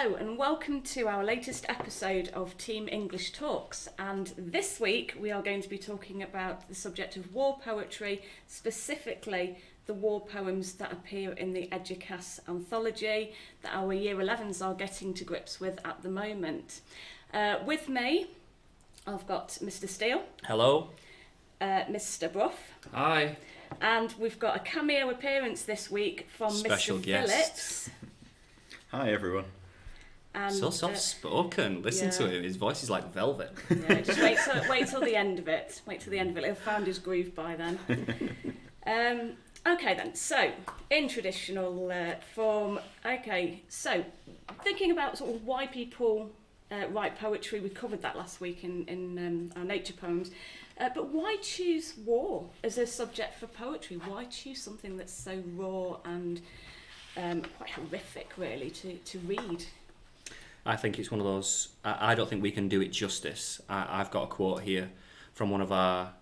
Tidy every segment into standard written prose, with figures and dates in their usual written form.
Hello and welcome to our latest episode of Team English Talks, and this week we are going to be talking about the subject of war poetry, specifically the war poems that appear in the Eduqas anthology that our Year 11s are getting to grips with at the moment. With me, I've got Mr. Steele. Hello. Mr. Brough. Hi. And we've got a cameo appearance this week from Special Mr. guest. Phillips. Hi everyone. And, So soft-spoken. Listen to him. His voice is like velvet. Yeah, just wait till the end of it. Wait till the end of it. He'll have found his groove by then. Okay then. So in traditional form. Okay. So thinking about sort of why people write poetry. We covered that last week in our nature poems. But why choose war as a subject for poetry? Why choose something that's so raw and quite horrific, really, to read? I think it's one of those. I don't think we can do it justice. I've got a quote here from one of our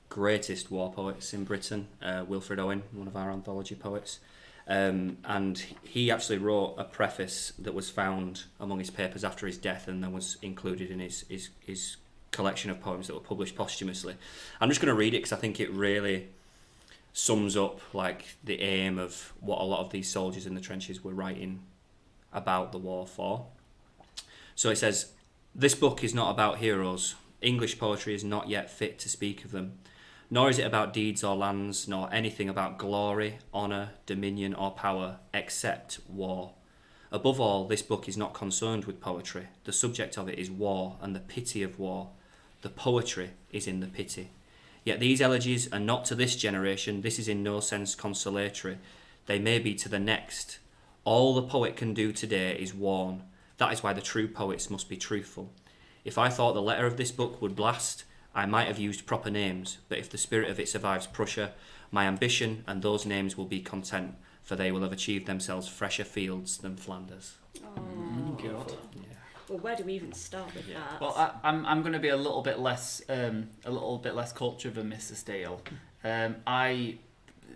greatest war poets in Britain, Wilfred Owen, one of our anthology poets. And he actually wrote a preface that was found among his papers after his death and then was included in his collection of poems that were published posthumously. I'm just going to read it because I think it really sums up like the aim of what a lot of these soldiers in the trenches were writing about the war for. So it says, "This book is not about heroes. English poetry is not yet fit to speak of them. Nor is it about deeds or lands, nor anything about glory, honour, dominion or power, except war. Above all, this book is not concerned with poetry. The subject of it is war and the pity of war. The poetry is in the pity. Yet these elegies are not to this generation. This is in no sense consolatory. They may be to the next. All the poet can do today is warn. That is why the true poets must be truthful. If I thought the letter of this book would blast, I might have used proper names, but if the spirit of it survives Prussia, my ambition and those names will be content, for they will have achieved themselves fresher fields than Flanders." Oh, God. Yeah. Well, where do we even start with that? Well, I'm going to be a little bit less cultured than Mr. Steele. I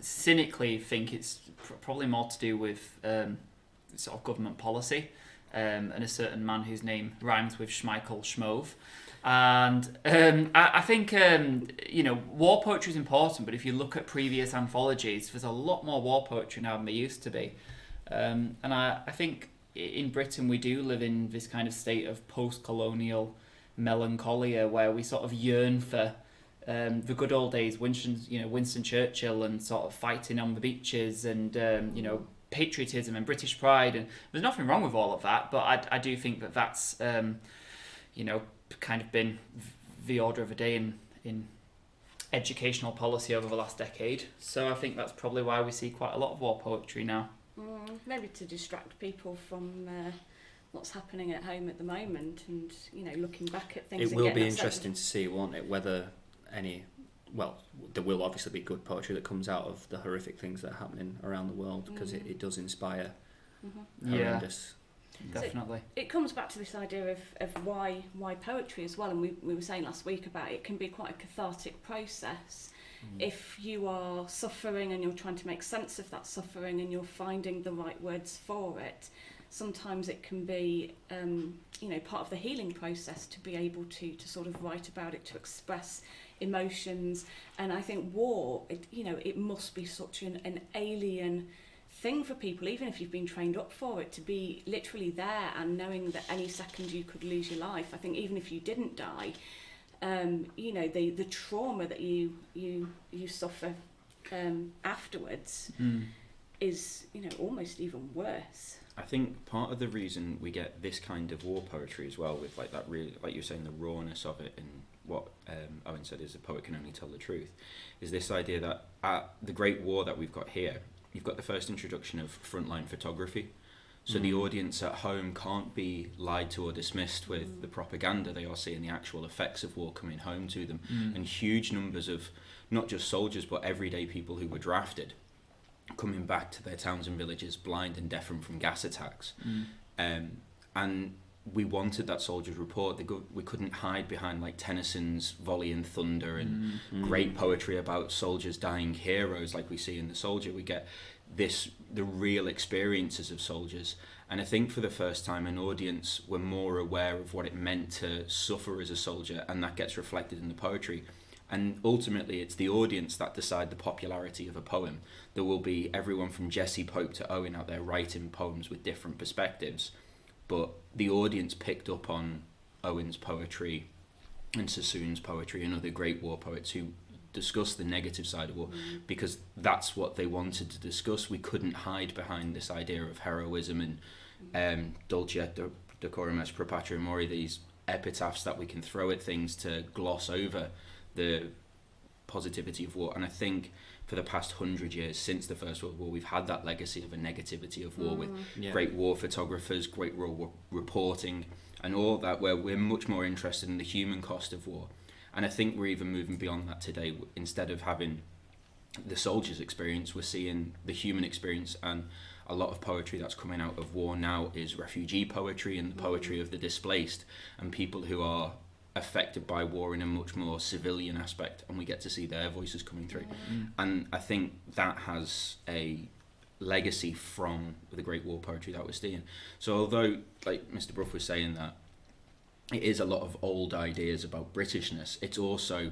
cynically think it's probably more to do with sort of government policy and a certain man whose name rhymes with Schmeichel Schmove. And I think war poetry is important, but if you look at previous anthologies, there's a lot more war poetry now than there used to be. And I think in Britain we do live in this kind of state of post-colonial melancholia where we sort of yearn for the good old days, Winston Churchill and sort of fighting on the beaches and patriotism and British pride, and there's nothing wrong with all of that, but I do think that that's kind of been the order of the day in educational policy over the last decade. So I think that's probably why we see quite a lot of war poetry now. Maybe to distract people from what's happening at home at the moment, and looking back at things. It will be interesting to see, won't it, whether there will obviously be good poetry that comes out of the horrific things that are happening around the world, because it does inspire horrendous. Definitely. So it comes back to this idea of why poetry as well, and we were saying last week about it can be quite a cathartic process. If you are suffering and you're trying to make sense of that suffering and you're finding the right words for it, sometimes it can be part of the healing process to be able to sort of write about it, to express emotions. And I think war, it must be such an alien thing for people, even if you've been trained up for it, to be literally there and knowing that any second you could lose your life. I think even if you didn't die, the trauma that you suffer afterwards is almost even worse. I think part of the reason we get this kind of war poetry as well, with like that really, like you're saying, the rawness of it, and what Owen said is a poet can only tell the truth, is this idea that at the Great War that we've got here, you've got the first introduction of frontline photography. So the audience at home can't be lied to or dismissed with the propaganda. They are seeing the actual effects of war coming home to them. And huge numbers of not just soldiers, but everyday people who were drafted coming back to their towns and villages blind and deaf from gas attacks. And we wanted that soldier's report. We couldn't hide behind like Tennyson's Volley and Thunder and great poetry about soldiers dying heroes like we see in The Soldier. We get the real experiences of soldiers. And I think for the first time an audience were more aware of what it meant to suffer as a soldier, and that gets reflected in the poetry. And ultimately it's the audience that decide the popularity of a poem. There will be everyone from Jesse Pope to Owen out there writing poems with different perspectives, but the audience picked up on Owen's poetry and Sassoon's poetry and other great war poets who discuss the negative side of war, because that's what they wanted to discuss. We couldn't hide behind this idea of heroism and dulce et decorum est pro patria mori, these epitaphs that we can throw at things to gloss over the positivity of war. And I think for the past 100 years since the First World War, we've had that legacy of a negativity of war with great war photographers, great war reporting and all that, where we're much more interested in the human cost of war. And I think we're even moving beyond that today. Instead of having the soldier's experience, we're seeing the human experience, and a lot of poetry that's coming out of war now is refugee poetry and the poetry of the displaced and people who are affected by war in a much more civilian aspect, and we get to see their voices coming through. And I think that has a legacy from the great war poetry that we're seeing. So although, like Mr. Bruff was saying, that it is a lot of old ideas about Britishness, it's also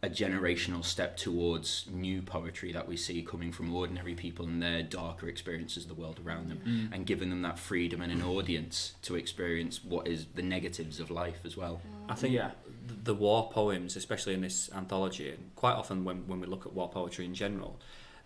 a generational step towards new poetry that we see coming from ordinary people and their darker experiences of the world around them, and giving them that freedom and an audience to experience what is the negatives of life as well. I think the war poems, especially in this anthology, and quite often when we look at war poetry in general,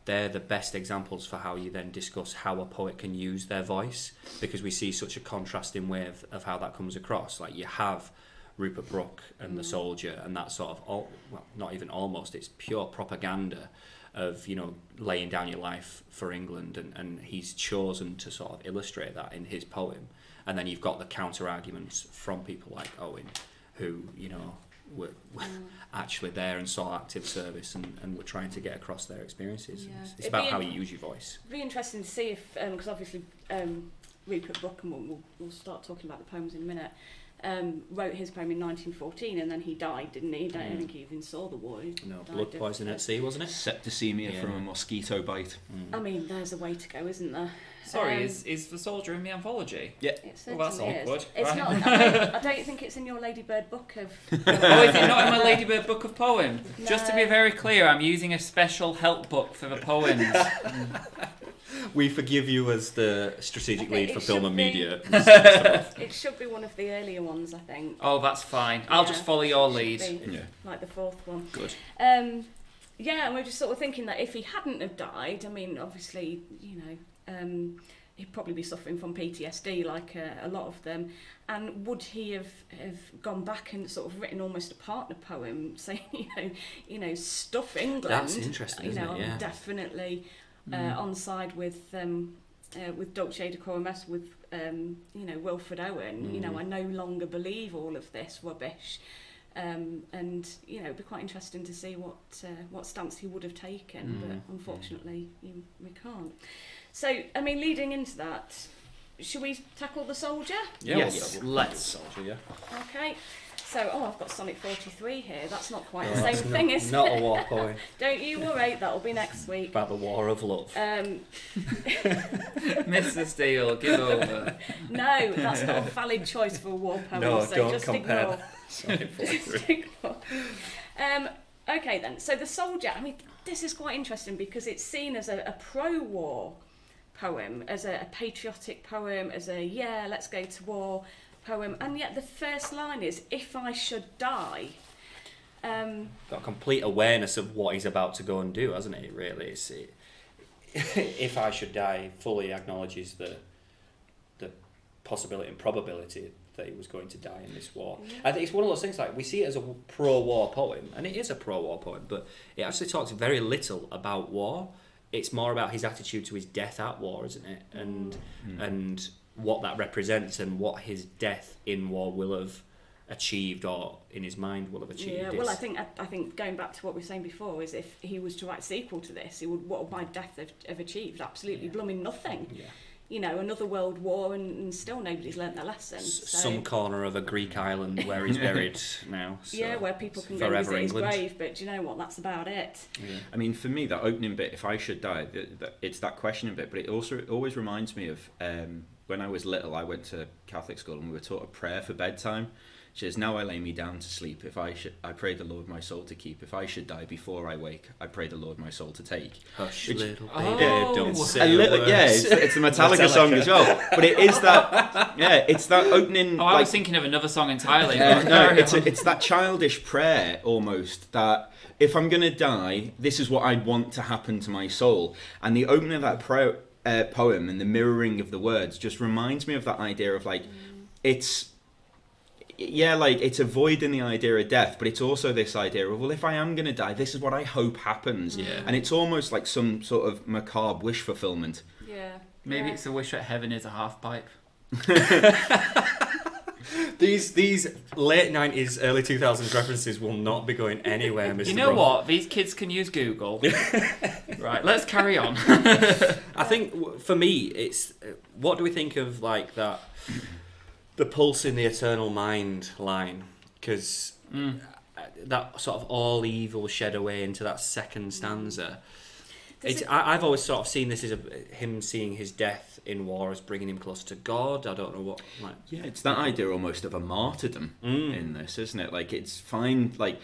they're the best examples for how you then discuss how a poet can use their voice, because we see such a contrasting way of how that comes across. Like you have Rupert Brooke and the soldier, and that sort of, well, not even almost, it's pure propaganda of, you know, laying down your life for England, and he's chosen to sort of illustrate that in his poem. And then you've got the counter arguments from people like Owen, who, you know, were actually there and saw active service and were trying to get across their experiences. It's about how you use your voice. It'd be interesting to see if, because obviously Rupert Brooke, and we'll start talking about the poems in a minute, wrote his poem in 1914, and then he died, didn't he? I don't think he even saw the war. No, blood poisoning at sea, wasn't it? Septicemia from a mosquito bite. I mean, there's a way to go, isn't there? Sorry, is the soldier in the anthology? Yeah. It certainly Well, that's awkward. is. It's Right. not. I don't think it's in your Ladybird book of. Oh, is it not in my Ladybird book of poems? No. Just to be very clear, I'm using a special help book for the poems. We forgive you as the strategic Okay, lead for it film should and be- media. It should be one of the earlier ones, I think. Oh, that's fine. I'll Yeah, just follow your should lead. be Yeah. like the fourth one. Good. Yeah, and we're just sort of thinking that if he hadn't have died, I mean, obviously, you know, he'd probably be suffering from PTSD like a lot of them. And would he have gone back and sort of written almost a partner poem saying, you know, stuff England? That's interesting, You isn't know, it? Yeah. I'm definitely on side with Dulce et Decorum Est, with you know, Wilfred Owen. You know, I no longer believe all of this rubbish. And you know, it'd be quite interesting to see what stance he would have taken, but unfortunately we can't. So, I mean, leading into that, should we tackle the soldier? Yeah, Yes, let's. Soldier, yeah. Okay. So, I've got Sonnet 43 here. That's not quite the That's same thing, is not it? a war poem. Don't you worry, that'll be next week. About the war of love. Mr. Steele, give over. No, that's not a valid choice for a war poem. No, so don't just compare ignore. Sonnet 43. Just ignore. Okay then, so the soldier, I mean, this is quite interesting because it's seen as a pro-war poem, as a patriotic poem, as a let's go to war poem, and yet the first line is, if I should die. Got complete awareness of what he's about to go and do, hasn't he, really? If I should die, fully acknowledges the possibility and probability that he was going to die in this war. Yeah. I think it's one of those things, like, we see it as a pro-war poem, and it is a pro-war poem, but it actually talks very little about war. It's more about his attitude to his death at war, isn't it? And what that represents, and what his death in war will have achieved, or in his mind will have achieved. Yeah, well, I think going back to what we were saying before, is if he was to write a sequel to this, he would, what would my death have achieved? Absolutely blooming nothing. Yeah. you know, another world war, and still nobody's learnt their lesson. So, Some corner of a Greek island where he's buried now. So yeah, where people can go forever visit England. his grave, but do you know what? That's about it. Yeah. I mean, for me, that opening bit, if I should die, it's that questioning bit, but it also always reminds me of when I was little, I went to Catholic school and we were taught a prayer for bedtime. Which is, now I lay me down to sleep. If I pray the Lord my soul to keep. If I should die before I wake, I pray the Lord my soul to take. Hush, Which- little Oh. baby, don't It's say A little, words. yeah, it's a Metallica song as well. But it is that, yeah, it's that opening. Oh, I was thinking of another song entirely. No, it's that childish prayer almost that if I'm gonna die, this is what I want to happen to my soul. And the opening of that prayer poem and the mirroring of the words just reminds me of that idea of like, it's avoiding the idea of death, but it's also this idea of, well, if I am gonna die, this is what I hope happens. Yeah. And it's almost like some sort of macabre wish fulfillment. Yeah. Maybe yeah. it's a wish that heaven is a half pipe. These late 90s, early 2000s references will not be going anywhere, Mr. You know Brown. what? These kids can use Google. Right, let's carry on. I think for me, it's what do we think of like that, the pulse in the eternal mind line? Because that sort of all evil shed away into that second stanza. I've always sort of seen this as him seeing his death in war as bringing him closer to God. I don't know what. Like, Yeah, it's that idea almost of a martyrdom in this, isn't it? Like, it's fine. Like,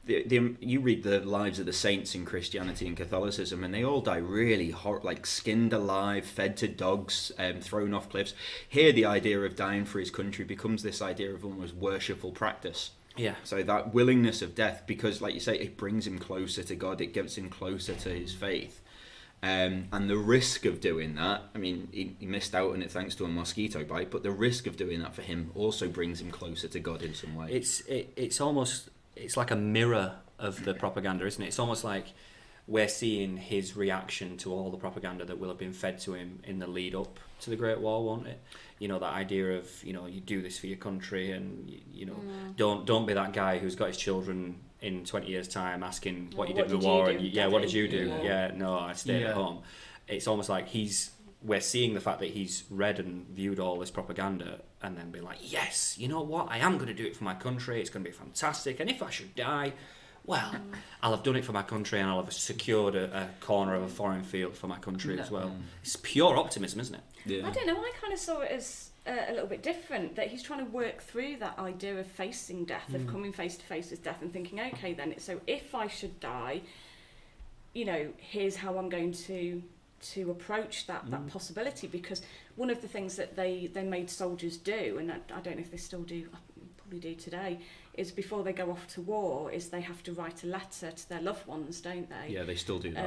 you read the lives of the saints in Christianity and Catholicism, and they all die really like skinned alive, fed to dogs, thrown off cliffs. Here, the idea of dying for his country becomes this idea of almost worshipful practice. yeah, So that willingness of death, because, like you say, it brings him closer to God. It gets him closer to his faith. And the risk of doing that, I mean, he missed out on it thanks to a mosquito bite, but the risk of doing that for him also brings him closer to God in some way. it's almost, it's like a mirror of the propaganda, isn't it? It's almost like we're seeing his reaction to all the propaganda that will have been fed to him in the lead up to the Great War, won't it? You know, that idea of, you know, you do this for your country, and you know, don't be that guy who's got his children in 20 years' time asking what you did in the war, and what did you do? Yeah, no, I stayed at home. It's almost like we're seeing the fact that he's read and viewed all this propaganda, and then be like, yes, you know what, I am going to do it for my country, it's going to be fantastic, and if I should die, well, I'll have done it for my country, and I'll have secured a corner of a foreign field for my country as well. It's pure optimism, isn't it? Yeah. I don't know, I kind of saw it as a little bit different, that he's trying to work through that idea of facing death, of coming face to face with death and thinking, okay then, so if I should die, you know, here's how I'm going to approach that possibility. Because one of the things that they made soldiers do, and I don't know if they still do, probably do today, is before they go off to war, is they have to write a letter to their loved ones, don't they? Yeah, they still do that.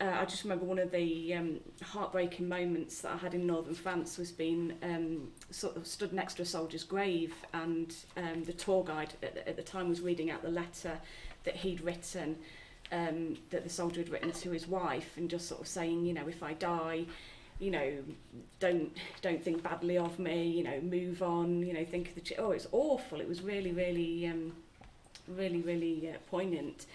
I just remember one of the heartbreaking moments that I had in northern France was being sort of stood next to a soldier's grave, and the tour guide at the time was reading out the letter that he'd written, that the soldier had written to his wife, and just sort of saying, you know, if I die, you know, don't think badly of me, you know, move on, you know, think of the it's awful. It was really poignant.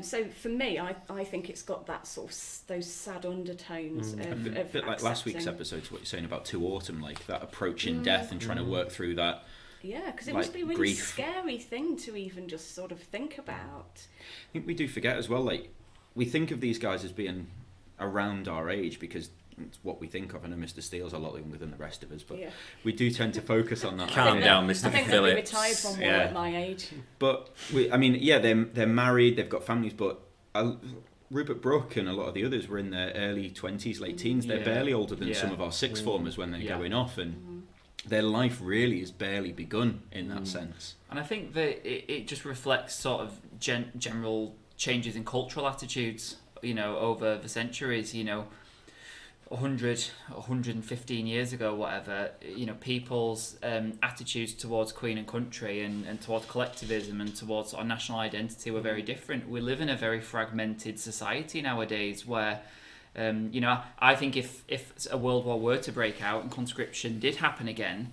So for me, I think it's got that sort of those sad undertones of a bit like last week's episode, what you're saying about To Autumn, like that approaching death and trying to work through that. Yeah, because it like, must be a really grief. scary thing to even just sort of think about. I think we do forget as well, like, we think of these guys as being around our age because it's what we think of. I know Mr. Steele's a lot younger than the rest of us, but we do tend to focus on that. Calm down, Mr. I think they'll be retired from war at my age. But they're married, they've got families, but Rupert Brooke and a lot of the others were in their early 20s, late teens. They're barely older than some of our sixth formers when they're going off, and their life really has barely begun in that sense. And I think that it just reflects sort of general changes in cultural attitudes, you know, over the centuries, you know. 115 years ago, whatever, you know, people's attitudes towards Queen and country and towards collectivism and towards our national identity were very different. We live in a very fragmented society nowadays where, you know, I think if a world war were to break out and conscription did happen again,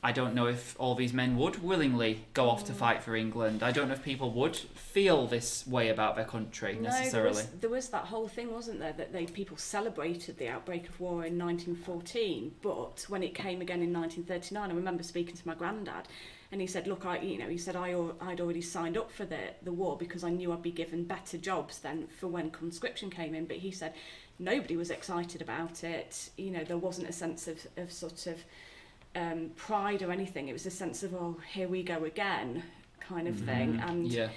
I don't know if all these men would willingly go off to fight for England. I don't know if people would feel this way about their country necessarily. No, there was that whole thing, wasn't there, that people celebrated the outbreak of war in 1914, but when it came again in 1939, I remember speaking to my granddad, and he said, look, I'd already signed up for the war because I knew I'd be given better jobs than for when conscription came in. But he said nobody was excited about it. There wasn't a sense of sort of pride or anything. It was a sense of, oh, here we go again kind of thing. And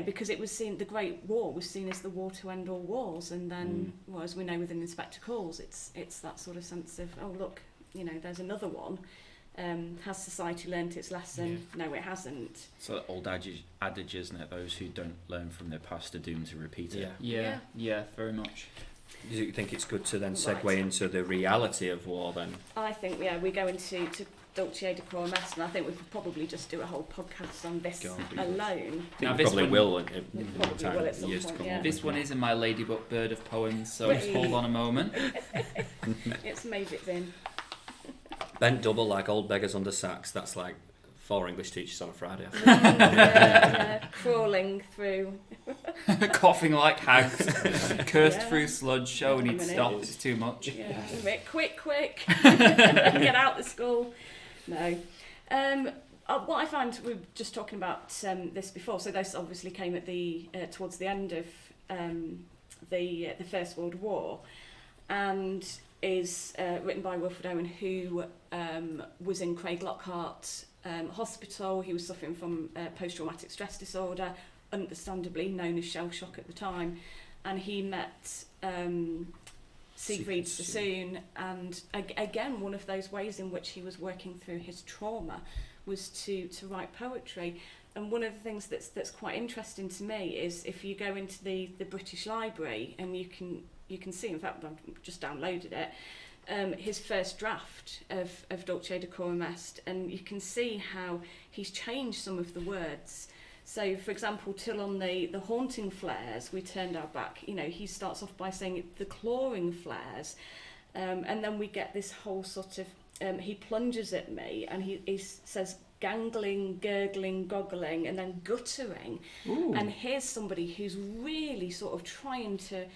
because it was seen, the Great War was seen as the war to end all wars, and then well, as we know within Inspector Calls, it's that sort of sense of, oh look, there's another one. Has society learnt its lesson? No, it hasn't. It's an old adage, isn't it? Those who don't learn from their past are doomed to repeat it. Yeah, very much. Do you think it's good to then segue into the reality of war then? I think, we go into Dulce Eduqas War Poems, and I think we could probably just do a whole podcast on this alone. Now, this probably will in time, at some years point, to come. This one is in my Ladybug Bird of Poems, so just hold on a moment. It's made it in. Bent double like old beggars under sacks. That's like 4 English teachers on a Friday. Crawling through. Coughing like hags. Cursed through sludge. Oh, we need to stop. It's too much. Yeah. Quick. Get out of school. No. What I find, we were just talking about this before, so this obviously came at towards the end of the First World War, and is written by Wilfred Owen, who was in Craig Lockhart Hospital. He was suffering from post-traumatic stress disorder, understandably known as shell shock at the time, and he met Siegfried Sassoon, and again, one of those ways in which he was working through his trauma was to write poetry. And one of the things that's quite interesting to me is if you go into the British Library, and you can see, in fact, I've just downloaded it, his first draft of Dulce Eduqas War Poems, and you can see how he's changed some of the words. So, for example, till on the haunting flares, we turned our back. He starts off by saying the clawing flares, and then we get this whole sort of, he plunges at me, and he says gangling, gurgling, goggling, and then guttering. Ooh. And here's somebody who's really sort of trying to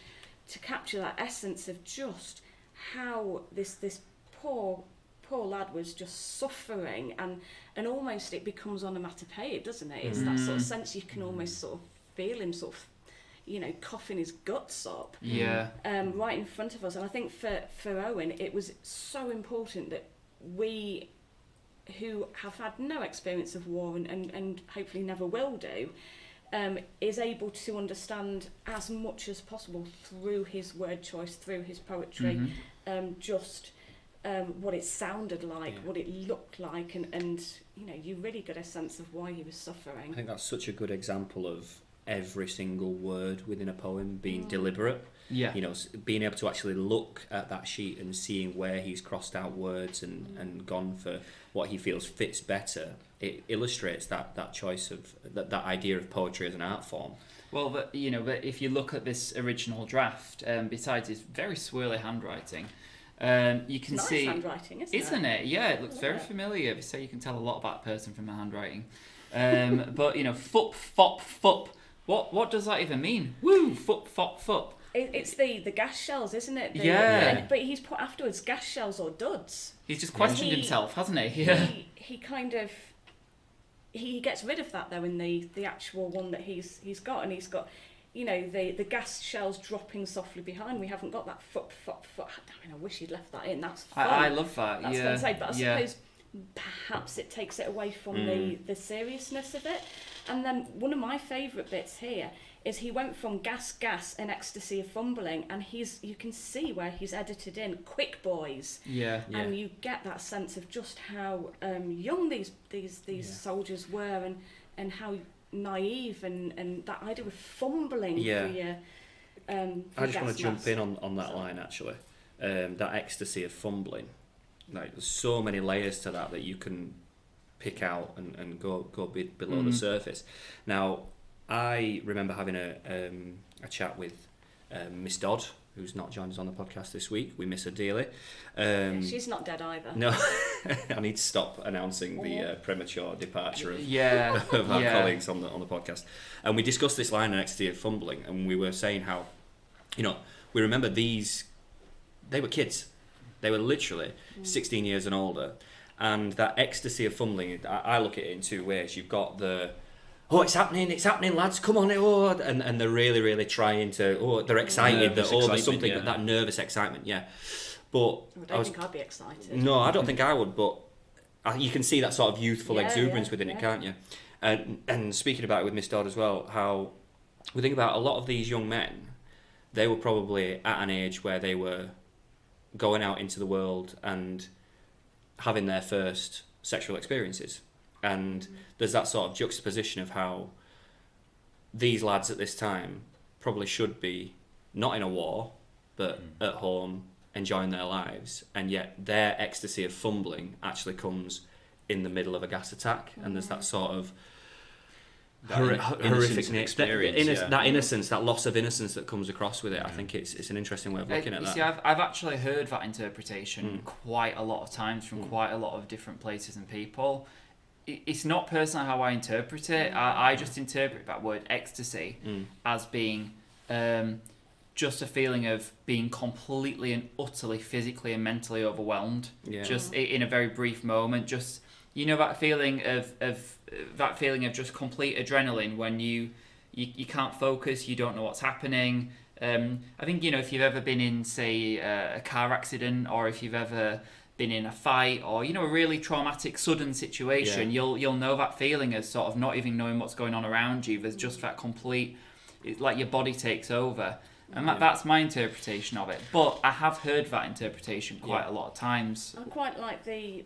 capture that essence of just how this poor lad was just suffering, and almost it becomes onomatopoeic, doesn't it? It's that sort of sense you can almost sort of feel him sort of, coughing his guts up. Yeah. Right in front of us. And I think for Owen, it was so important that we, who have had no experience of war and hopefully never will do, is able to understand as much as possible through his word choice, through his poetry, what it sounded like, what it looked like, and you really got a sense of why he was suffering. I think that's such a good example of every single word within a poem being deliberate. Yeah. Being able to actually look at that sheet and seeing where he's crossed out words and gone for what he feels fits better. It illustrates that choice of that idea of poetry as an art form. Well, but if you look at this original draft, besides his very swirly handwriting, you can nice see handwriting, isn't it? Yeah, it looks very familiar. So you can tell a lot about a person from the handwriting. But fup, fop, fup. What does that even mean? Woo, fup, fop, fup. It's the gas shells, isn't it? But he's put afterwards gas shells or duds. He's just questioned himself, hasn't he? Yeah. He kind of he gets rid of that though in the actual one that he's got, and he's got the gas shells dropping softly behind. We haven't got that fup. I wish he'd left that in. That's fun. I love that. That's fun to say, but I suppose perhaps it takes it away from the seriousness of it. And then one of my favourite bits here is he went from gas, and ecstasy of fumbling, and you can see where he's edited in quick boys. Yeah. And you get that sense of just how young these soldiers were, and how naive, and that idea of fumbling for your I just want to jump in on that line actually. That ecstasy of fumbling. Like, there's so many layers to that you can pick out and go below the surface. Now, I remember having a chat with Miss Dodd who's not joined us on the podcast this week. We miss her dearly. She's not dead either. No, I need to stop announcing the premature departure of, Yeah, of our yeah. colleagues on the podcast. And we discussed this line in Ecstasy of Fumbling, and we were saying how, we remember these, they were kids. They were literally 16 years and older. And that ecstasy of fumbling, I look at it in two ways. You've got the, it's happening, lads, come on, and they're really, really trying to, they're excited, Nervous there's something, excitement, that nervous excitement, yeah. But I don't think I'd be excited. no, I don't think I would, but you can see that sort of youthful exuberance within it, can't you? And speaking about it with Miss Dodd as well, how we think about a lot of these young men, they were probably at an age where they were going out into the world and having their first sexual experiences. And there's that sort of juxtaposition of how these lads at this time probably should be not in a war, but at home enjoying their lives, and yet their ecstasy of fumbling actually comes in the middle of a gas attack. And there's that sort of horrific experience, that innocence, that loss of innocence that comes across with it. I think it's an interesting way of looking at You that. see, I've actually heard that interpretation quite a lot of times from quite a lot of different places and people. It's not personally how I interpret it. I just interpret that word ecstasy as being just a feeling of being completely and utterly physically and mentally overwhelmed. Yeah. Just in a very brief moment. Just that feeling of just complete adrenaline when you can't focus, you don't know what's happening. I think if you've ever been in, say, a car accident, or if you've ever been in a fight, or a really traumatic sudden situation, you'll know that feeling as sort of not even knowing what's going on around you. There's just that complete, it's like your body takes over. And that's my interpretation of it. But I have heard that interpretation quite a lot of times. I quite like the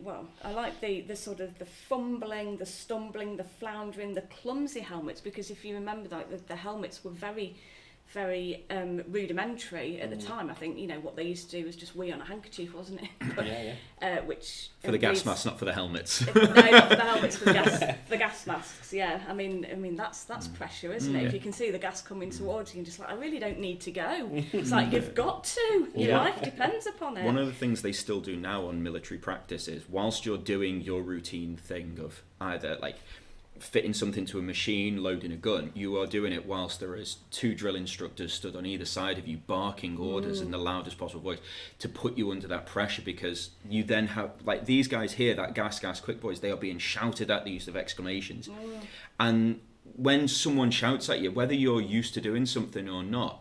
sort of the fumbling, the stumbling, the floundering, the clumsy helmets, because if you remember, like, the helmets were very, very rudimentary at the time. I think what they used to do was just wee on a handkerchief, wasn't it? But, which for the gas masks, not for the helmets. No, not for the helmets, for the gas masks. Yeah, I mean that's pressure, isn't it? If you can see the gas coming towards you, and just like, I really don't need to go. It's like, you've got to. Your life depends upon it. One of the things they still do now on military practice is, whilst you're doing your routine thing of either like fitting something to a machine, loading a gun, you are doing it whilst there is 2 drill instructors stood on either side of you, barking orders in the loudest possible voice to put you under that pressure, because you then have, like, these guys here, that gas, quick boys, they are being shouted at, the use of exclamations. And when someone shouts at you, whether you're used to doing something or not,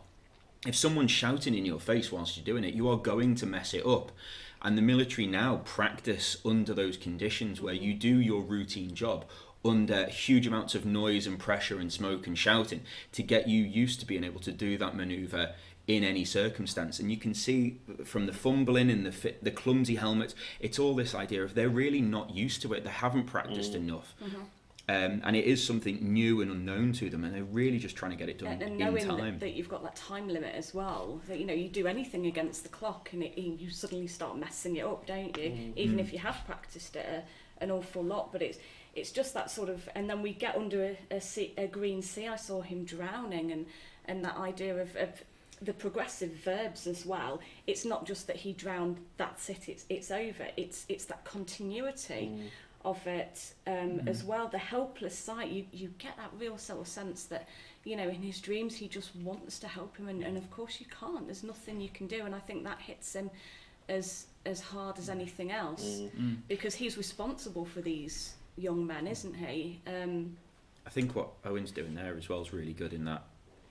if someone's shouting in your face whilst you're doing it, you are going to mess it up. And the military now practice under those conditions where you do your routine job under huge amounts of noise and pressure and smoke and shouting to get you used to being able to do that manoeuvre in any circumstance. And you can see from the fumbling and the clumsy helmets, it's all this idea of they're really not used to it, they haven't practiced enough. And it is something new and unknown to them, and they're really just trying to get it done and in knowing time. that you've got that time limit as well, that you do anything against the clock and you suddenly start messing it up, don't you? Even if you have practiced it an awful lot. But it's just that sort of, and then we get under a green sea. I saw him drowning, and that idea of the progressive verbs as well. It's not just that he drowned, that's it, it's over. It's that continuity of it as well. The helpless sight, you get that real sort of sense that in his dreams he just wants to help him, and of course you can't. There's nothing you can do, and I think that hits him as hard as anything else, because he's responsible for these young men, isn't he? I think what Owen's doing there as well is really good, in that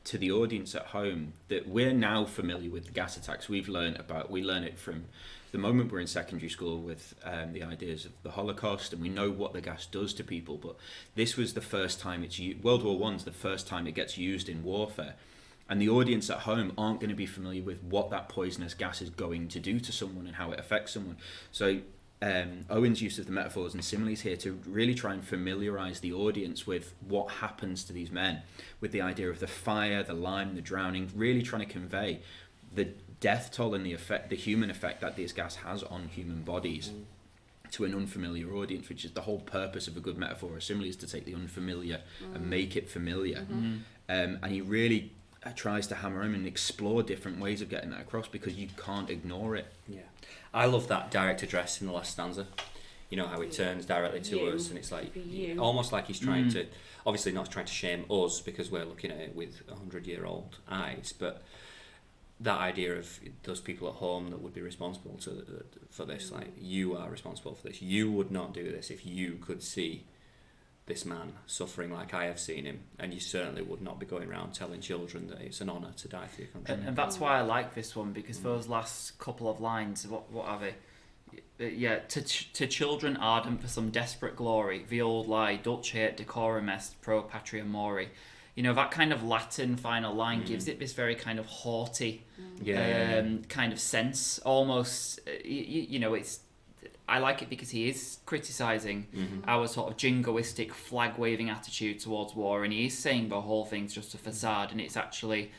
to the audience at home, that we're now familiar with the gas attacks. We learn it from the moment we're in secondary school with the ideas of the Holocaust, and we know what the gas does to people. But this was the first time World War One's the first time it gets used in warfare, and the audience at home aren't going to be familiar with what that poisonous gas is going to do to someone and how it affects someone. So Owen's use of the metaphors and similes here to really try and familiarise the audience with what happens to these men, with the idea of the fire, the lime, the drowning, really trying to convey the death toll and the human effect that this gas has on human bodies to an unfamiliar audience, which is the whole purpose of a good metaphor or simile, is to take the unfamiliar and make it familiar. And he really tries to hammer home and explore different ways of getting that across, because you can't ignore it. Yeah, I love that direct address in the last stanza. You know how he turns directly to You. us, and it's like You. almost like he's trying to, obviously not trying to shame us because we're looking at it with 100-year-old eyes, but that idea of those people at home that would be responsible for this, like, you are responsible for this. You would not do this if you could see this man suffering like I have seen him, and you certainly would not be going around telling children that it's an honour to die for your country. And that's why I like this one, because those last couple of lines, what are they? To children ardent for some desperate glory, the old lie, dulce decorum est pro patria mori. You know, that kind of Latin final line gives it this very kind of haughty kind of sense. Almost, you know, I like it because he is criticising our sort of jingoistic, flag-waving attitude towards war, and he is saying the whole thing's just a facade, and it's actually,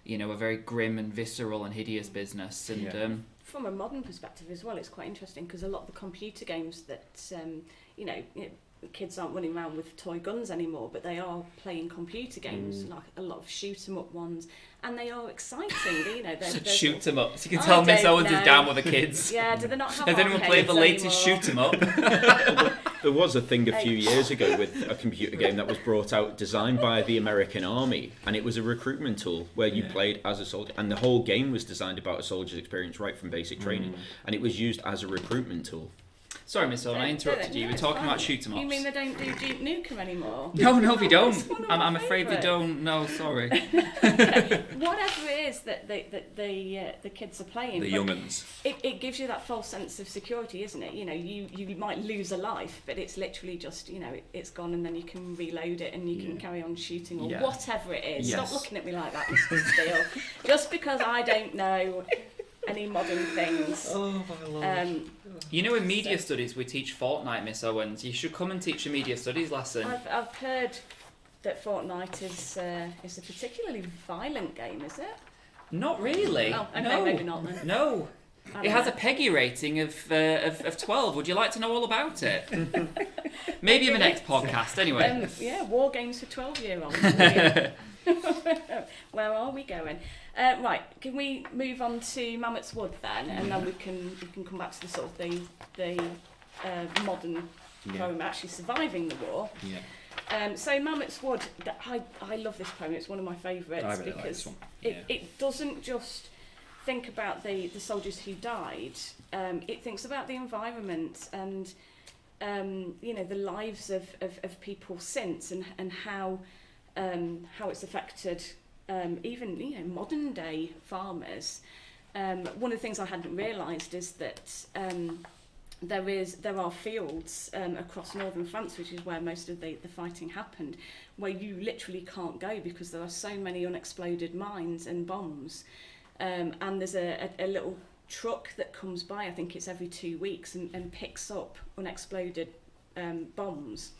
you know, a very grim and visceral and hideous business. And from a modern perspective as well, it's quite interesting because a lot of the computer games that, you know, kids aren't running around with toy guns anymore, but they are playing computer games, like a lot of shoot 'em up ones, and they are exciting. You know, they're shoot 'em up. So you can tell Miss Owens is down with the kids. Yeah, do they not have? Has anyone played the latest anymore? shoot 'em up? There was a thing a few years ago with a computer game that was brought out, designed by the American Army, and it was a recruitment tool where you played as a soldier, and the whole game was designed about a soldier's experience right from basic training, and it was used as a recruitment tool. Sorry, Miss Owen, I interrupted you. We're talking about shoot 'em ups. You mean they don't do Duke Nukem anymore? No, we don't. It's one of I'm my afraid we favourites. don't. No, sorry. Whatever it is that the kids are playing, The but young'uns. it gives you that false sense of security, isn't it? You know, you might lose a life, but it's literally just, you know, it's gone, and then you can reload it and you can carry on shooting or whatever it is. Yes. Stop looking at me like that, Mr. Steele. Just because I don't know any modern things. Oh my lord. You know, in media studies we teach Fortnite, Miss Owens. You should come and teach a media studies lesson. I've heard that Fortnite is a particularly violent game, is it? Not really. Oh, okay, no. maybe not then. No. I don't It has know. a PEGI rating of 12. Would you like to know all about it? Maybe in the next podcast, anyway. Yeah, war games for 12-year-olds. Where are we going? Right, can we move on to Mammoth's Wood then, and then we can come back to the sort of the modern poem actually surviving the war. Yeah. So Mammoth's Wood, I love this poem. It's one of my favourites I really like because this one. it doesn't just think about the soldiers who died. It thinks about the environment and you know, the lives of people since, and how it's affected even, you know, modern day farmers. One of the things I hadn't realised is that there are fields across northern France, which is where most of the fighting happened, where you literally can't go because there are so many unexploded mines and bombs. And there's a little truck that comes by, I think it's every 2 weeks, and picks up unexploded bombs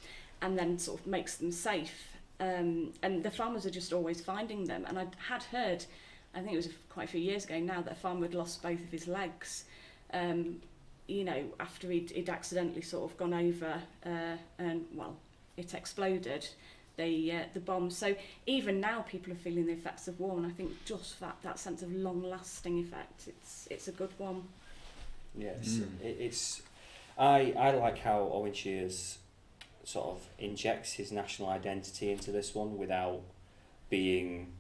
and then sort of makes them safe. And the farmers are just always finding them. And I had heard, I think it was quite a few years ago now, that a farmer had lost both of his legs, you know, after he'd accidentally sort of gone over and, well, it exploded, the bomb. So even now people are feeling the effects of war, and I think just that sense of long-lasting effect, it's a good one. Yes, it's. I like how Owen Shears sort of injects his national identity into this one without being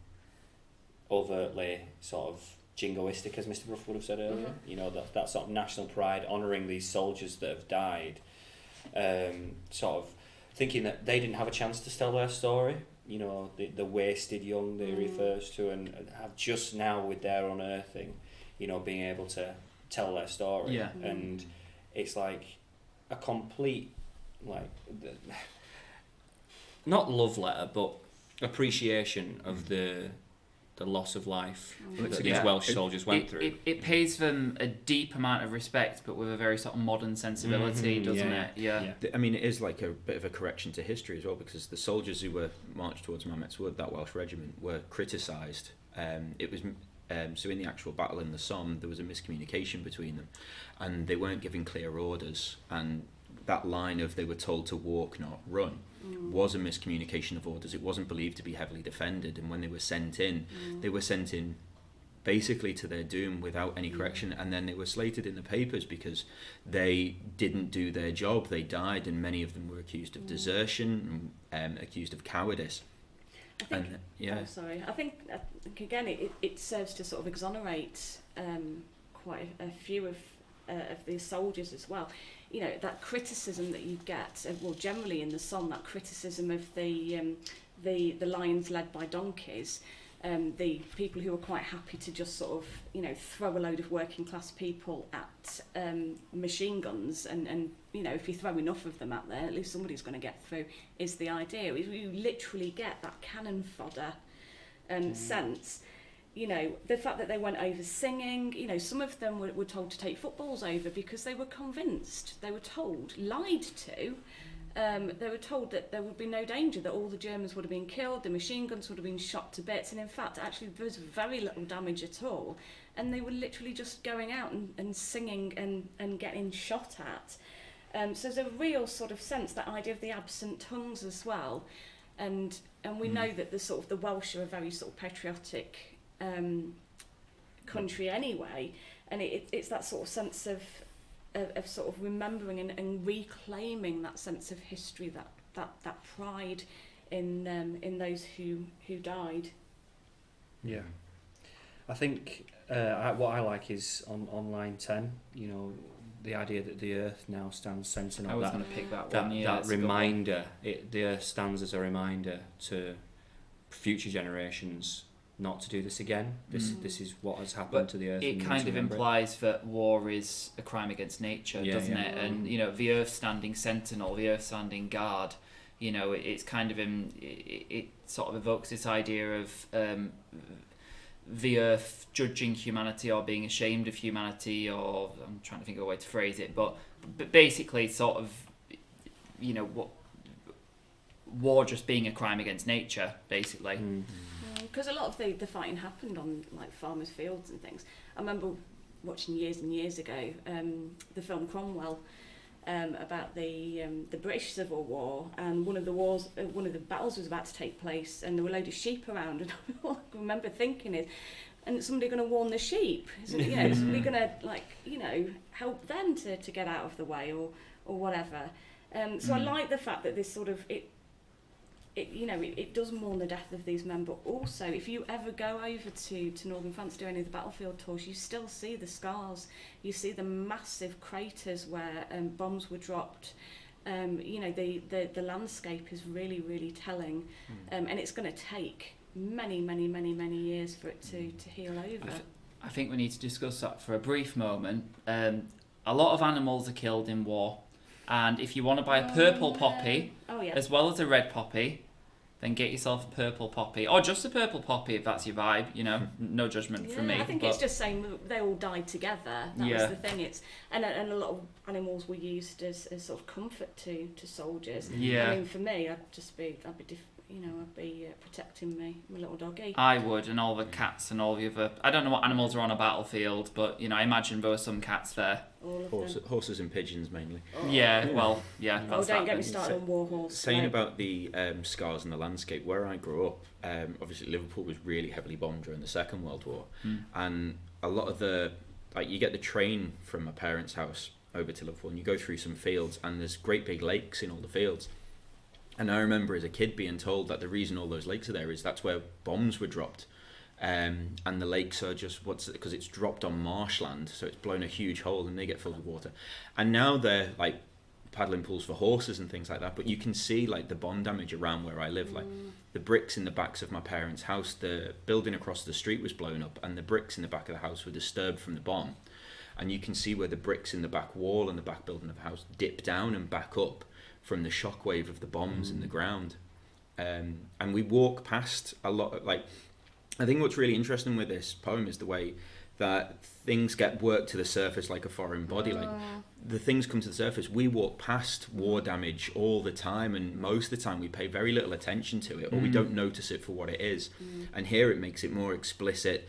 overtly sort of jingoistic, as Mr. Bruff would have said earlier. You know, that sort of national pride, honouring these soldiers that have died, sort of thinking that they didn't have a chance to tell their story. You know, the wasted young that he refers to, and have just now, with their unearthing, you know, being able to tell their story. Yeah. And it's like a complete, like, not love letter, but appreciation of the loss of life that these Welsh soldiers went through. It pays them a deep amount of respect, but with a very sort of modern sensibility, doesn't it? Yeah. I mean, it is like a bit of a correction to history as well, because the soldiers who were marched towards Mammoth's Wood, that Welsh regiment, were criticised. It was so in the actual battle in the Somme, there was a miscommunication between them, and they weren't giving clear orders. And that line of they were told to walk, not run, was a miscommunication of orders. It wasn't believed to be heavily defended, and when they were sent in, they were sent in basically to their doom without any correction, and then they were slated in the papers because they didn't do their job. They died, and many of them were accused of desertion and accused of cowardice. I think again it serves to sort of exonerate quite a few of these soldiers as well. You know, that criticism that you get, well, generally in the song, that criticism of the lions led by donkeys, the people who are quite happy to just sort of, you know, throw a load of working class people at machine guns, and you know, if you throw enough of them out there, at least somebody's going to get through, is the idea. You literally get that cannon fodder sense. You know, the fact that they went over singing, you know, some of them were told to take footballs over because they were convinced, they were told, lied to, they were told that there would be no danger, that all the Germans would have been killed, the machine guns would have been shot to bits, and in fact, actually, there was very little damage at all, and they were literally just going out and singing and getting shot at. So there's a real sort of sense, that idea of the absent tongues as well, and we know that the Welsh are a very sort of patriotic country anyway, and it's that sort of sense of sort of remembering and reclaiming that sense of history, that pride in those who died. Yeah, I think what I like is on line 10, you know, the idea that the earth now stands sentinel. I was going to pick that one. That reminder, the earth stands as a reminder to future generations not to do this again. This is what has happened to the earth. It kind of implies that war is a crime against nature, doesn't it? And you know, the earth standing sentinel, the earth standing guard. You know, it's kind of it sort of evokes this idea of the earth judging humanity or being ashamed of humanity, or I'm trying to think of a way to phrase it, but basically sort of, you know, what war just being a crime against nature, basically. Because a lot of the fighting happened on like farmers' fields and things. I remember watching years and years ago the film Cromwell about the British Civil War, and one of the battles was about to take place, and there were a load of sheep around, and all I remember thinking is, and somebody going to warn the sheep? Is somebody going to, like, you know, help them to get out of the way or whatever? So I like the fact that this sort of it does mourn the death of these men, but also if you ever go over to northern France, do any of the battlefield tours, you still see the scars. You see the massive craters where bombs were dropped. You know, the landscape is really, really telling, and it's going to take many years for it to heal over. I think we need to discuss that for a brief moment. A lot of animals are killed in war. And if you want to buy a purple poppy, as well as a red poppy, then get yourself a purple poppy. Or just a purple poppy if that's your vibe, you know, no judgment from me. I think it's just saying they all died together. That was the thing. And a lot of animals were used as sort of comfort to soldiers. Yeah. I mean, for me, I'd be protecting my little doggy. I would, and all the cats and all the other... I don't know what animals are on a battlefield, but, you know, I imagine there were some cats there. Horses and pigeons mainly. Yeah, well, yeah. Don't get me started on war horse. Saying about the scars in the landscape, where I grew up, obviously Liverpool was really heavily bombed during the Second World War, and a lot of you get the train from my parents' house over to Liverpool, and you go through some fields, and there's great big lakes in all the fields. And I remember as a kid being told that the reason all those lakes are there is that's where bombs were dropped. And the lakes are just, because it's dropped on marshland, so it's blown a huge hole and they get filled with water. And now they're like paddling pools for horses and things like that, but you can see like the bomb damage around where I live. Like the bricks in the backs of my parents' house, the building across the street was blown up, and the bricks in the back of the house were disturbed from the bomb. And you can see where the bricks in the back wall and the back building of the house dip down and back up from the shockwave of the bombs in the ground. And we walk past a lot of, like, I think what's really interesting with this poem is the way that things get worked to the surface like a foreign body. Like the things come to the surface. We walk past war damage all the time, and most of the time we pay very little attention to it, or we don't notice it for what it is. And here it makes it more explicit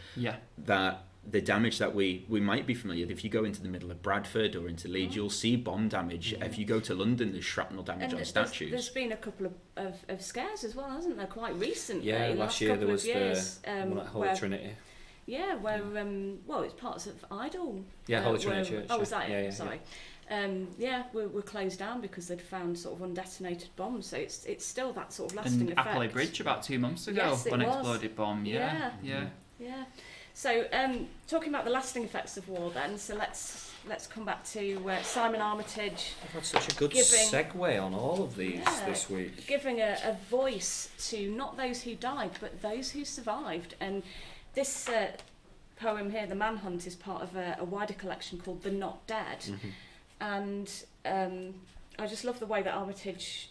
that the damage that we might be familiar with. If you go into the middle of Bradford or into Leeds, you'll see bomb damage. If you go to London, there's shrapnel damage And on statues. there's been a couple of scares as well, hasn't there? Quite recently. Yeah, last year there was years, one at Holy Trinity. Yeah, where it's parts of Idle. Yeah, Holy Trinity Church. Oh, was that it? Yeah, Sorry. We're closed down because they'd found sort of undetonated bombs. So it's still that sort of lasting effect. Appley Bridge about 2 months ago, Yes, it unexploded bomb. Yeah. So talking about the lasting effects of war, then. So let's come back to Simon Armitage. I've had such a good segue on all of these this week. Giving a voice to not those who died, but those who survived. And this poem here, The Manhunt, is part of a wider collection called The Not Dead. Mm-hmm. And I just love the way that Armitage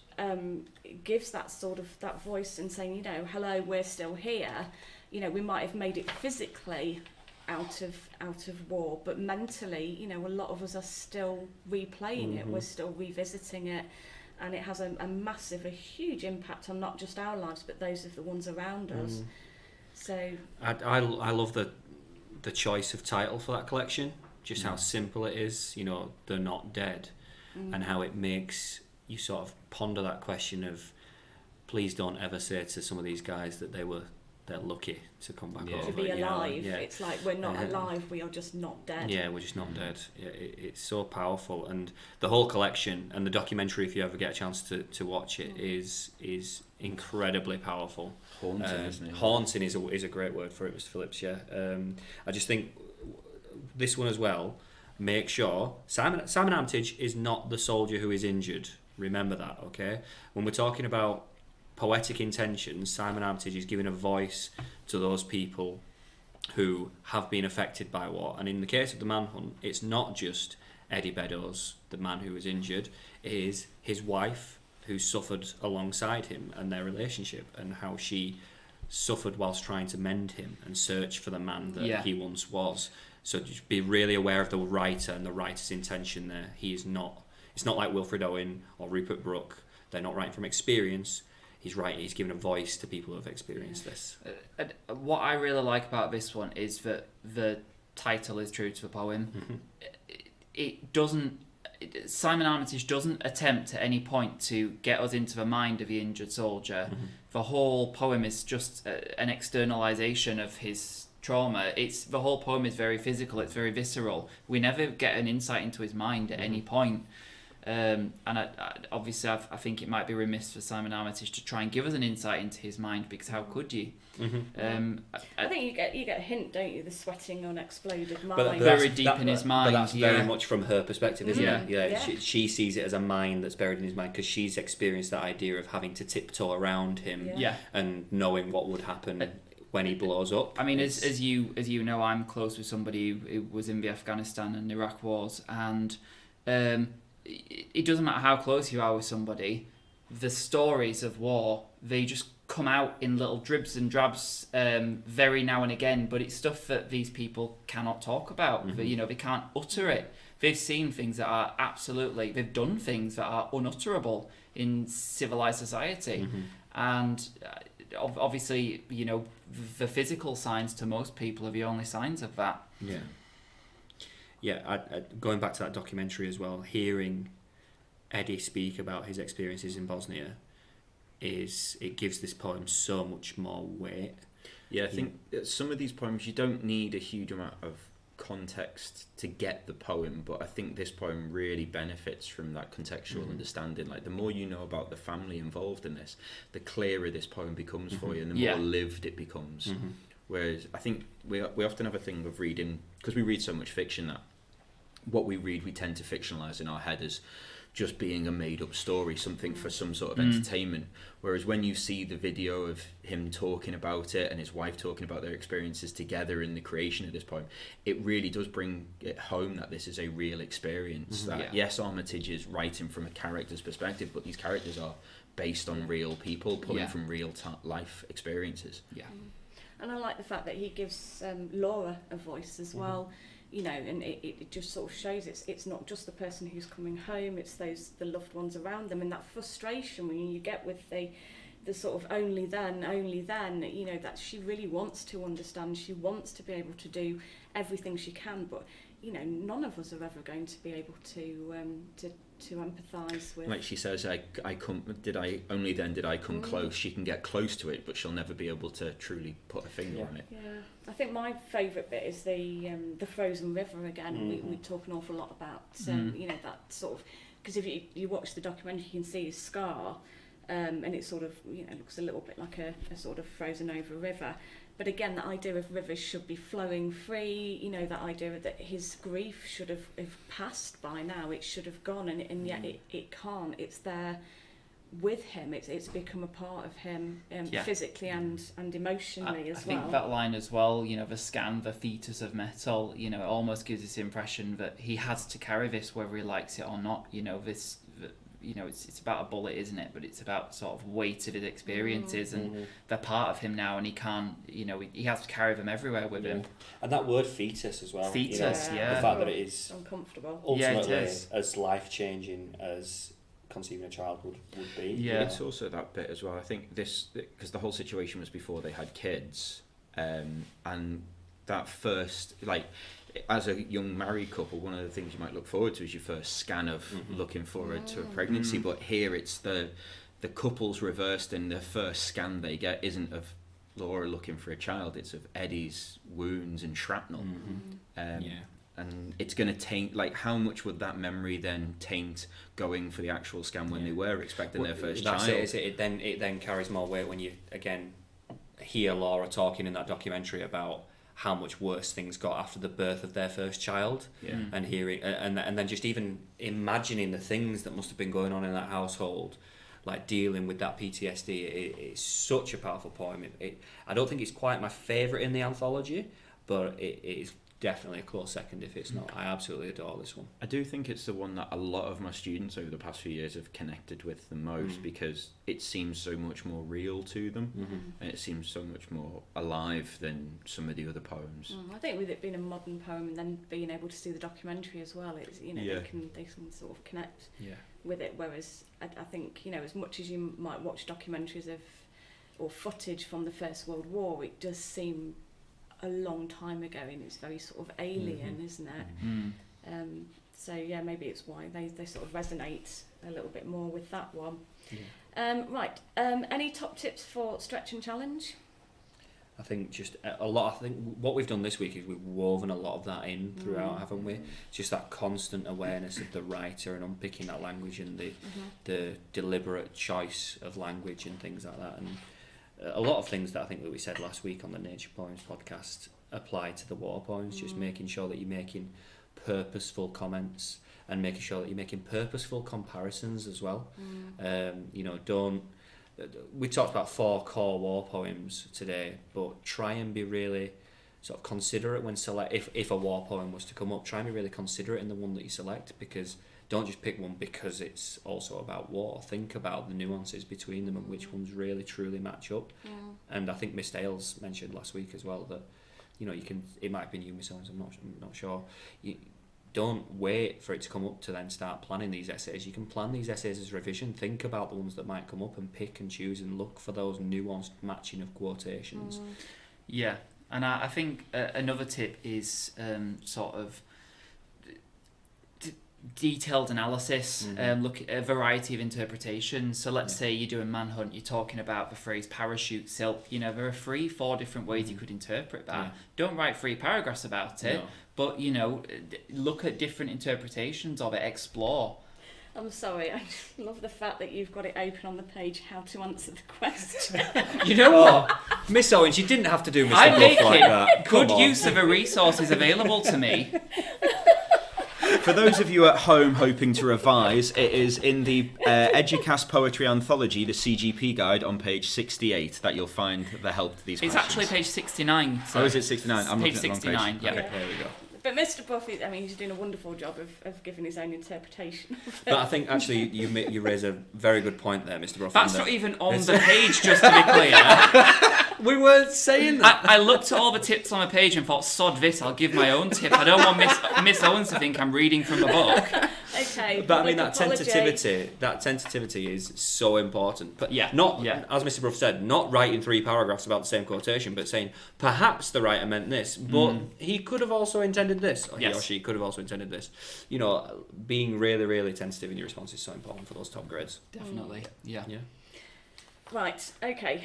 gives that sort of that voice and saying, you know, hello, we're still here. You know, we might have made it physically out of war, but mentally, you know, a lot of us are still replaying it. We're still revisiting it, and it has a huge impact on not just our lives, but those of the ones around us. So I love the choice of title for that collection. Just how simple it is, you know, They're Not Dead, and how it makes you sort of ponder that question of, please don't ever say to some of these guys that they're lucky to come back over. To be alive, you know? it's like we're not alive, we are just not dead. Yeah, we're just not dead. Yeah, it's so powerful, and the whole collection and the documentary, if you ever get a chance to watch it, is incredibly powerful. Haunting, isn't it? Haunting is a great word for it, Mr. Phillips. Yeah, I just think this one as well. Make sure Simon Armitage is not the soldier who is injured. Remember that, okay? When we're talking about poetic intentions, Simon Armitage is giving a voice to those people who have been affected by war. And in the case of the Manhunt, it's not just Eddie Beddoes, the man who was injured. It is his wife who suffered alongside him, and their relationship, and how she suffered whilst trying to mend him and search for the man that he once was. So just be really aware of the writer and the writer's intention there. It's not like Wilfred Owen or Rupert Brooke. They're not writing from experience. He's given a voice to people who have experienced this. What I really like about this one is that the title is true to the poem. It doesn't. Simon Armitage doesn't attempt at any point to get us into the mind of the injured soldier. The whole poem is just an externalization of his trauma. The whole poem is very physical. It's very visceral. We never get an insight into his mind at any point. And obviously I think it might be remiss for Simon Armitage to try and give us an insight into his mind, because how could you? I think you get a hint, don't you? The sweating unexploded mind. But very deep in his mind. But that's very much from her perspective, isn't it? Yeah. She sees it as a mind that's buried in his mind, because she's experienced that idea of having to tiptoe around him and knowing what would happen when he blows up. I mean, as you know, I'm close with somebody who was in the Afghanistan and Iraq wars, and it doesn't matter how close you are with somebody, the stories of war, they just come out in little dribs and drabs very now and again, but it's stuff that these people cannot talk about. They can't utter it. They've seen things that are they've done things that are unutterable in civilized society. And obviously, the physical signs to most people are the only signs of that. Going back to that documentary as well, hearing Eddie speak about his experiences in Bosnia, it gives this poem so much more weight. I think that some of these poems, you don't need a huge amount of context to get the poem, but I think this poem really benefits from that contextual understanding. Like, the more you know about the family involved in this, the clearer this poem becomes for you, and the more lived it becomes. Whereas I think we often have a thing of reading, because we read so much fiction, that what we read we tend to fictionalize in our head as just being a made-up story, something for some sort of entertainment. Whereas when you see the video of him talking about it and his wife talking about their experiences together in the creation of this poem, it really does bring it home that this is a real experience. Yes, Armitage is writing from a character's perspective, but these characters are based on real people, pulling from real life experiences. And I like the fact that he gives Laura a voice as well. And it just sort of shows it's not just the person who's coming home, it's the loved ones around them, and that frustration when you get with the the sort of only then, you know, that she really wants to understand, she wants to be able to do everything she can, but you know, none of us are ever going to be able to empathise with. Like she says, I come close. She can get close to it, but she'll never be able to truly put a finger on it. Yeah, I think my favourite bit is the frozen river again. Mm-hmm. We talk an awful lot about you know, that sort of, because if you watch the documentary, you can see his scar, and it sort of, you know, looks a little bit like a sort of frozen over river. But again, the idea of rivers should be flowing free, you know, that idea that his grief should have passed by now, it should have gone, and yet it can't. It's there with him, it's become a part of him, physically and emotionally as well. I think that line as well, you know, the scan, the fetus of metal, you know, it almost gives this impression that he has to carry this whether he likes it or not, you know, you know, it's about a bullet, isn't it? But it's about sort of weight of his experiences, and they're part of him now, and he can't, you know, he has to carry them everywhere with him. And that word fetus as well. Fetus, you know, the fact that it is uncomfortable. Ultimately, it is. as life-changing as conceiving a child would be. Yeah. It's also that bit as well. I think this, because the whole situation was before they had kids, and that first, like, as a young married couple, one of the things you might look forward to is your first scan of looking forward to a pregnancy. But here it's the couple's reversed, and the first scan they get isn't of Laura looking for a child, it's of Eddie's wounds and shrapnel. And it's going to taint, like, how much would that memory then taint going for the actual scan when they were expecting their first child? It then carries more weight when you again hear Laura talking in that documentary about how much worse things got after the birth of their first child, and hearing and then just even imagining the things that must have been going on in that household, like dealing with that PTSD. It's such a powerful poem. I don't think it's quite my favourite in the anthology, but it is definitely a close second if it's not. I absolutely adore this one. I do think it's the one that a lot of my students over the past few years have connected with the most, because it seems so much more real to them, and it seems so much more alive than some of the other poems. I think with it being a modern poem and then being able to see the documentary as well, it's, you know, they can sort of connect with it, whereas I think, you know, as much as you might watch documentaries or footage from the First World War, it does seem a long time ago, and it's very sort of alien, isn't it? So yeah, maybe it's why they sort of resonate a little bit more with that one. Right, any top tips for stretch and challenge? I think just a lot. I think what we've done this week is we've woven a lot of that in throughout, haven't we? Just that constant awareness of the writer and unpicking that language, and the deliberate choice of language and things like that. And a lot of things that I think that we said last week on the Nature Poems podcast apply to the war poems. Just making sure that you're making purposeful comments, and making sure that you're making purposeful comparisons as well. You know, we talked about 4 core war poems today, but try and be really sort of considerate when select. If a war poem was to come up, try and be really considerate in the one that you select, because don't just pick one because it's also about war. Think about the nuances between them and which ones really truly match up. And I think Miss Dales mentioned last week as well that, you know, it might have been you, Miss Owens, I'm not sure. You don't wait for it to come up to then start planning these essays. You can plan these essays as revision. Think about the ones that might come up and pick and choose and look for those nuanced matching of quotations. Yeah, and I think another tip is sort of detailed analysis, look at a variety of interpretations. So let's say you're doing Manhunt, you're talking about the phrase parachute silk. You know, there are 3-4 different ways you could interpret that. Don't write 3 paragraphs about it, but, you know, look at different interpretations of it, explore. I'm sorry, I just love the fact that you've got it open on the page, how to answer the question. You know what? Miss Owens, you didn't have to do Mr. I'm Bluff like making that. good use of the resources available to me. For those of you at home hoping to revise, it is in the Eduqas Poetry Anthology, the CGP guide, on page 68 that you'll find the help to these It's questions. actually page 69. So oh, is it 69? I'm page looking at the wrong 69, page. yeah. Okay, there we go. But Mr. Buffy, I mean, he's doing a wonderful job of giving his own interpretation of it. But I think actually you raise a very good point there, Mr. Bruff. That's not even on the page, just to be clear. We weren't saying that. I looked at all the tips on the page and thought, sod this, I'll give my own tip. I don't want Miss Owens to think I'm reading from the book. Okay. But I mean, public that apology. tentativity is so important. But Yeah, not, yeah. as Mr. Bruff said, not writing 3 paragraphs about the same quotation, but saying, perhaps the writer meant this, but he could have also intended this, or he or Yes. she could have also intended this. You know, being really, really tentative in your response is so important for those top grades. Definitely. Yeah. Yeah. Right, okay.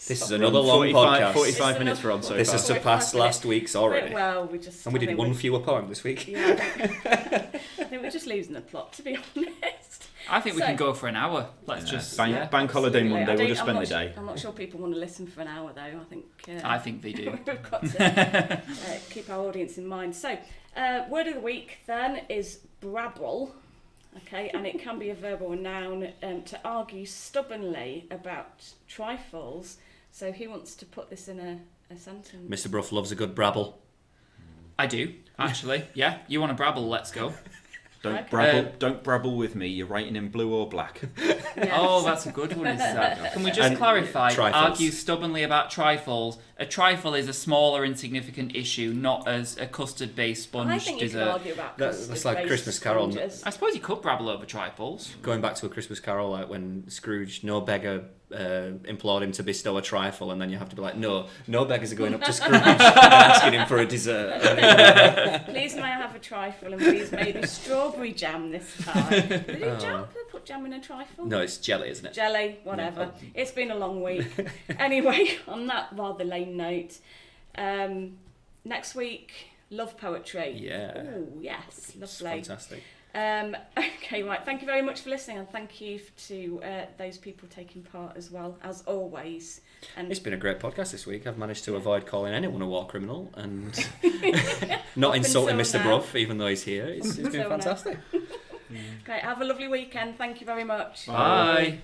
This is We're another on long 45 podcast. 45 It's minutes enough. we're on so This far. has surpassed 45 last week's already. Well, we just... And we did I think one we're- fewer poem this week. Yeah, I think we're just losing the plot, to be honest. I think we So- can go for an hour. Let's Yeah. just. Bank, Yeah. bank holiday Absolutely. Monday, I we'll don't- just I'm spend not the day. I'm not sure people want to listen for an hour, though. I think they do. we've got to keep our audience in mind. So, word of the week then is brabble. Okay, and it can be a verb or a noun, to argue stubbornly about trifles. So who wants to put this in a sentence? Mr. Bruff loves a good brabble. I do, actually. Yeah, you want to brabble? Let's go. Don't Okay. brabble. Don't brabble with me. You're writing in blue or black. Yes. Oh, that's a good one. Is that? Can we just And clarify? trifles. Argue stubbornly about trifles. A trifle is a small or insignificant issue, not as a custard-based sponge I think you can dessert. argue about That's custard like based Christmas Carol. sponges. I suppose you could brabble over trifles. Going back to A Christmas Carol, like when Scrooge, no beggar implored him to bestow a trifle, and then you have to be like, no beggars are going up to Scrooge and asking him for a dessert. Please may I have a trifle, and please maybe strawberry jam this time. Did you put jam in a trifle? No, it's jelly, isn't it? Jelly, whatever. It's been a long week. Anyway, on that rather lame note, next week, love poetry. Yeah. Oh, yes, It's lovely. fantastic. Okay, right. Thank you very much for listening, and thank you to those people taking part as well, as always. And It's been a great podcast this week. I've managed to avoid calling anyone a war criminal and not Up insulting until Mr. now. Bruff, even though he's here. It's been until now. fantastic. okay, have a lovely weekend. Thank you very much. Bye.